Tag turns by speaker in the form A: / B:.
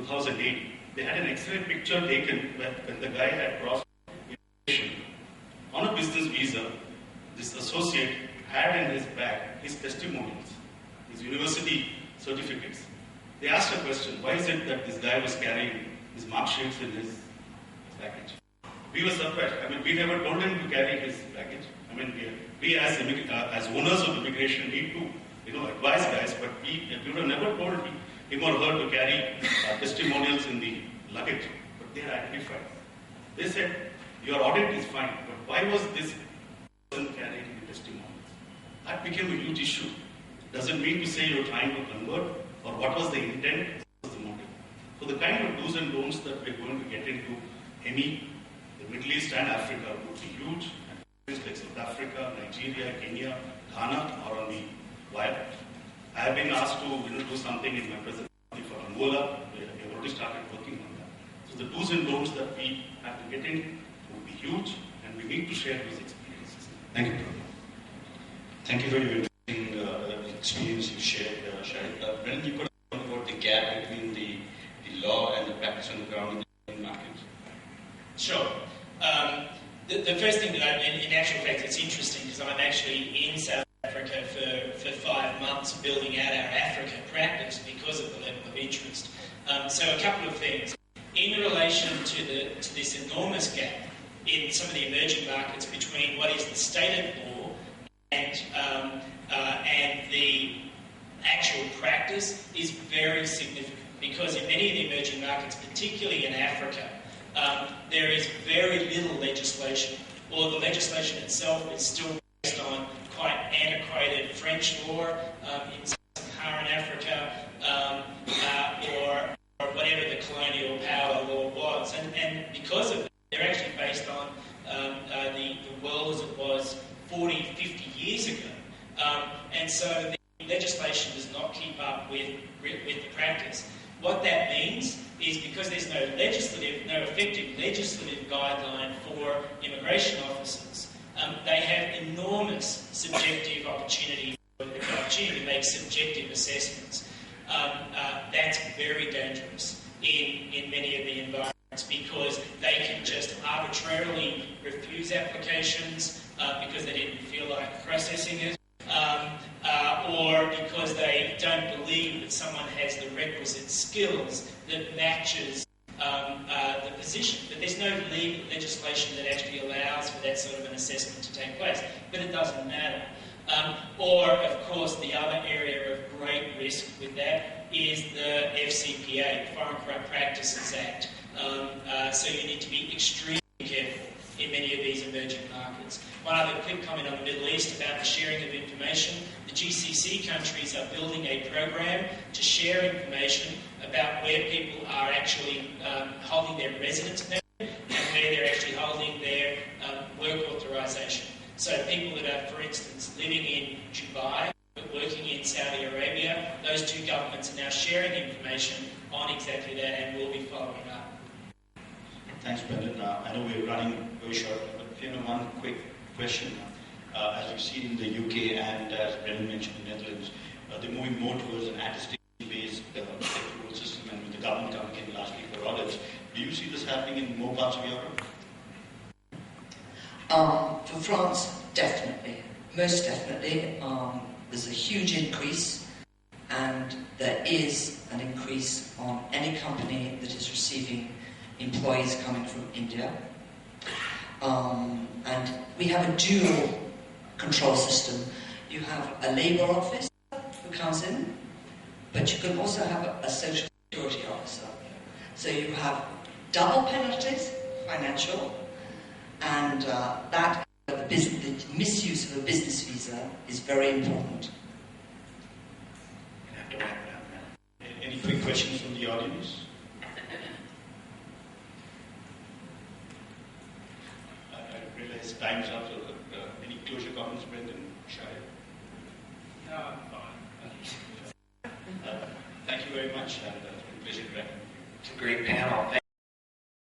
A: 2008, they had an excellent picture taken when the guy had crossed immigration. On a business visa, this associate had in his bag his testimonials, his university certificates. They asked a question, why is it that this guy was carrying his mark sheets in his baggage? We were surprised. I mean, we never told him to carry his baggage. I mean, we as owners of immigration need to, advise guys, but we would have never told him or her to carry testimonials in the luggage. But they are identified. They said, your audit is fine, but why was this person carrying the testimonials? That became a huge issue. Does it mean to say you're trying to convert, or what was the intent, what was the motive? So the kind of do's and don'ts that we're going to get into EMEA, the Middle East and Africa would be huge. And countries like South Africa, Nigeria, Kenya, Ghana are on the wire. I have been asked to do something in my presence for Angola. We have already started working on that. So the do's and don'ts that we have to get in would be huge, and we need to share those experiences. Thank you.
B: Thank you for your interesting experience you shared, Shahid. Brendan, you could talk about the gap between the law and the practice on the ground in the markets.
C: Sure. The first thing that in actual fact, it's interesting because I'm actually in South Africa for 5 months building out our Africa practice because of the level of interest. So a couple of things. In relation to this enormous gap in some of the emerging markets between what is the stated law and the actual practice is very significant because in many of the emerging markets, particularly in Africa, there is very little legislation, or the legislation itself is still based on quite antiquated French law in Sub-Saharan Africa, or whatever the colonial power law was. And because of that, they're actually based on the world as it was 40, 50 years ago. And so the legislation does not keep up with the practice. What that means is because there's no effective legislative guideline for immigration officers, they have enormous subjective opportunity to make subjective assessments. That's very dangerous in many of the environments because they can just arbitrarily refuse applications because they didn't feel like processing it, or because they don't believe that someone has the requisite skills that matches the position. But there's no legal legislation that actually allows for that sort of an assessment to take place. But it doesn't matter. Or, of course, the other area of great risk with that is the FCPA, Foreign Corrupt Practices Act. So you need to be extremely careful in many of these emerging markets. One other quick comment on the Middle East about the sharing of information. The GCC countries are building a program to share information about where people are actually holding their residence permit and where they're actually holding their work authorization. So people that are, for instance, living in Dubai but working in Saudi Arabia, those two governments are now sharing information on exactly that and will be following up.
B: Thanks, Brendan. I know we're running very short, but one quick question. As we've seen in the UK and as Brendan mentioned in the Netherlands, they're moving more towards an attestation-based approval system, and with the government coming in lastly for audits. Do you see this happening in more parts of Europe?
D: For France, definitely. Most definitely. There's a huge increase, and there is an increase on any company that is receiving employees coming from India. And we have a dual control system. You have a labour office who comes in, but you can also have a social security officer. So you have double penalties, financial, and the misuse of a business visa is very important.
B: We have to wrap it up now. Any quick questions from the audience? I realize time's up, so any closure comments, Brendan, Shahid?
C: No, I'm fine.
B: Thank you very much, and it's been a pleasure to have you.
E: It's a great panel.